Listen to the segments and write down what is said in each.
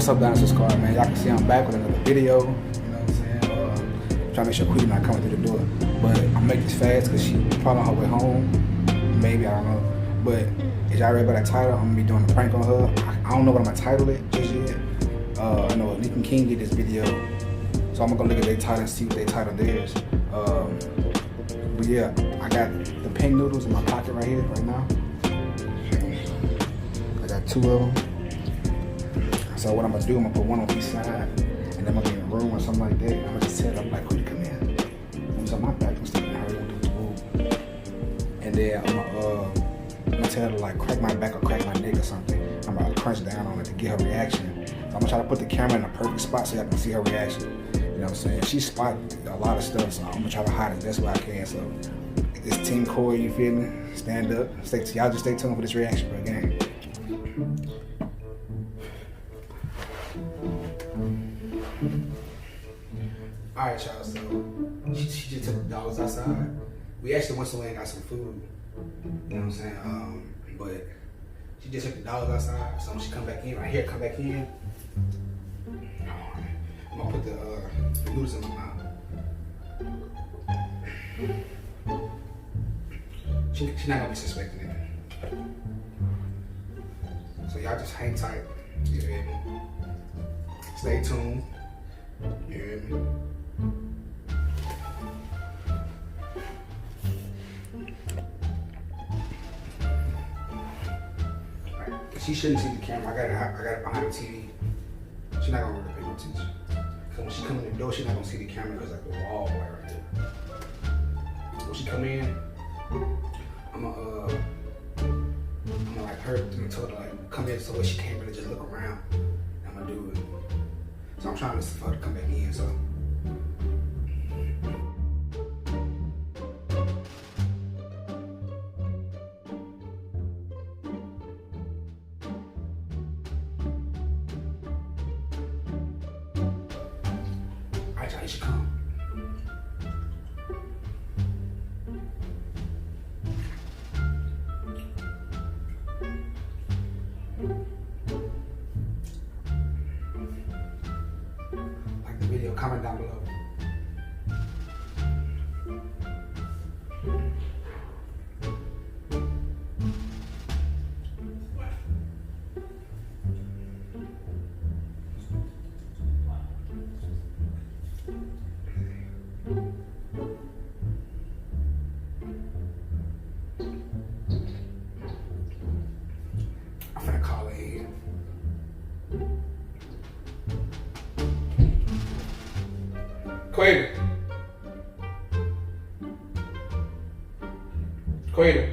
What's up, Dinosaur Scar, man? Y'all can see I'm back with another video. You know what I'm saying? Trying to make sure Quita not coming through the door. But I'm making this fast because she probably on her way home. Maybe, I don't know. But as y'all read by that title, I'm gonna be doing a prank on her. I don't know what I'm gonna title it just yet. I know Nick and King did this video, so I'm gonna go look at their title and see what they title theirs. But yeah, I got the pink noodles in my pocket right here, right now. I got 2 of them. So what I'm gonna do, I'm gonna put one on each side, and then I'm gonna be in a room or something like that. I'm gonna just set up like, Quita, come in. I'm on my back, I'm sticking out here with the food. And then I'm gonna tell her to like crack my back or crack my neck or something. I'm about to crunch down on it to get her reaction. So I'm gonna try to put the camera in a perfect spot so y'all can see her reaction. You know what I'm saying? She spotted a lot of stuff, so I'm gonna try to hide it best way I can. So it's Team Kory, you feel me? Stand up. Y'all just stay tuned for this reaction for the game. Alright, y'all, so she just took the dogs outside. We actually went somewhere and got some food. You know what I'm saying? But she just took the dogs outside. So when she come back in, right here, come back in. I'm gonna put the noodles in my mouth. She's not gonna be suspecting it. So y'all just hang tight. You hear me? Stay tuned. You hear me? She shouldn't see the camera. I got it behind the TV. She's not gonna really pay no attention. So when she come in the door, she's not gonna see the camera because like the wall right there. When she come in, I'm gonna like her and tell her to like come in so she can't really just look around. I'm gonna do it. So I'm trying to for her to come back in. So. Here she come. Like the video, comment down below. I'm finna call her in. Quita. Quita.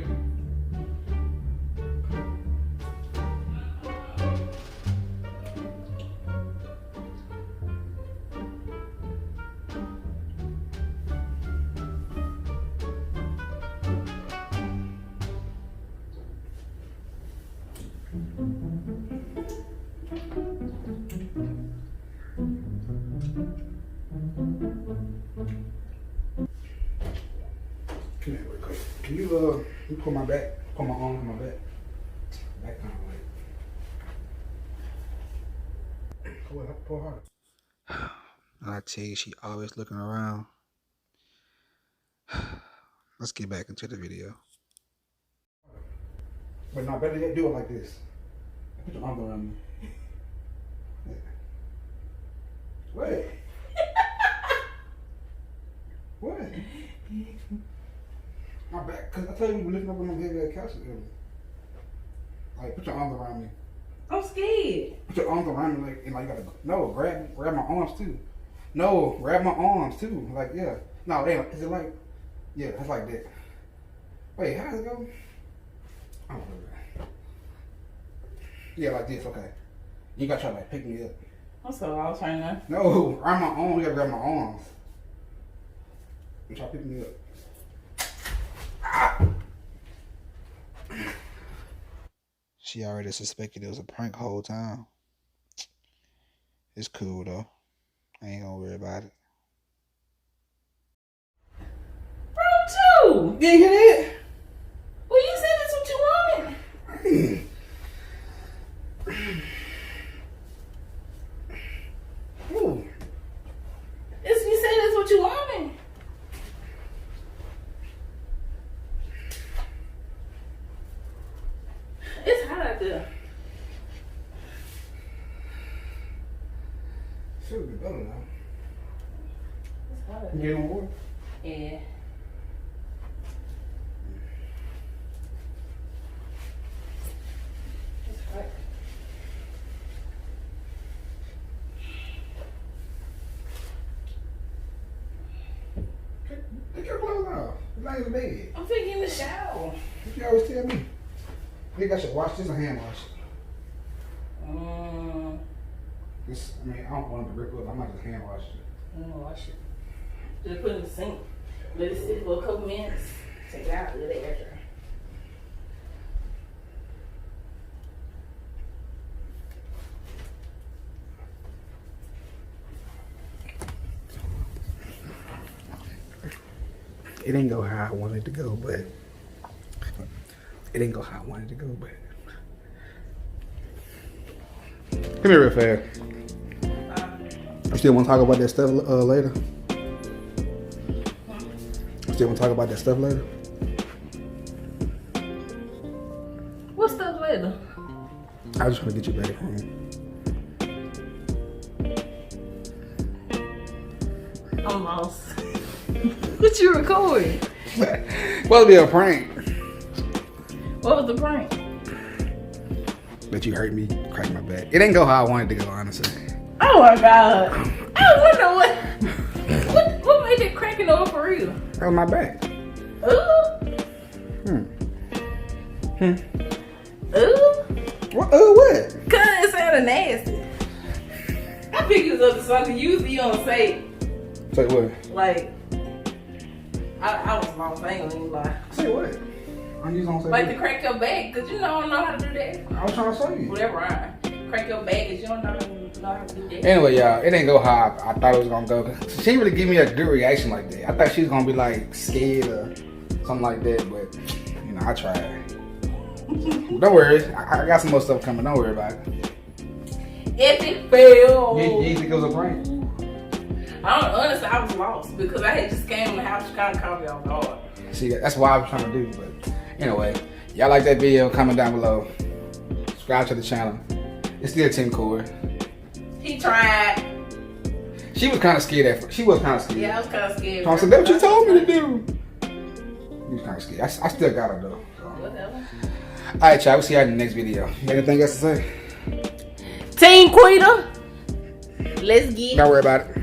Come here real quick. Can you pull my back? Pull my arm on my back. Back kind of like. Pull hard. I tell you, she always looking around. Let's get back into the video. But no, better yet, do it like this. Put your arms around me. Yeah. Wait. What? My back, cause I tell you we were lifting up on them heavy couch. Like, put your arms around me. I'm scared. Put your arms around me, like, and like you gotta grab my arms too. No, grab my arms too. Like, yeah. No, is it like, yeah, it's like that. Wait, how does it go? I don't know that. Yeah, like this. Okay. You gotta try to like pick me up. Also, I was trying to. No, around my arms. You gotta grab my arms. And try to pick me up. She already suspected it was a prank whole time. It's cool though. I ain't gonna worry about it. Bro, too. You hear that? Well, you said that's what you wanted. there. Should be better now. It's hot. You get on water? Yeah. It's hot. Take your clothes off. It's not even bed. I'm thinking in the shower. You always tell me. I think I should wash this or hand wash it. This, I mean, I don't want it to rip up. I might just hand wash it. I'm gonna wash it. Just put it in the sink. Let it sit for a couple minutes. Take it out. Let it air dry. It didn't go how I wanted it to go, but it didn't go how I wanted it to go, but come here real fast. You still want to talk about that stuff later? You still want to talk about that stuff later? What stuff later? I just want to get you back home. I'm lost. What you recording? Supposed to be a prank. What was the prank? But you hurt me, crack my back. It didn't go how I wanted it to go, honestly. Oh my god. I wonder what made it cracking over for real? That was my back. Ooh. Ooh. What? What? Cause it sounded nasty. I think it was up to something. Usually you don't say Say what? like I was lost, I ain't gonna even lie. Say what? I'm just gonna say Like what? to crack your back, cause you don't know how to do that. I was trying to show you. Whatever, right? Crack your back, cause you don't know how to do that. Anyway, y'all, it didn't go how I thought it was gonna go. She didn't really give me a good reaction like that. I thought she was gonna be like scared or something like that, but you know, I tried. Don't worry, I got some more stuff coming. Don't worry about it. If it failed, You think it was a prank? honestly, I was lost because I had just came in the house trying to call me off guard. See, that's what I was trying to do. But anyway, y'all like that video? Comment down below. Subscribe to the channel. It's still Team Kory. He tried. She was kind of scared at first. She was kind of scared. Yeah, I was kind of scared. I said, that's what you told me to do. He was kind of scared. I still got her though. So. Whatever. Alright, y'all. We'll see y'all in the next video. You got anything else to say? Team Quita. Let's get it. Don't worry about it.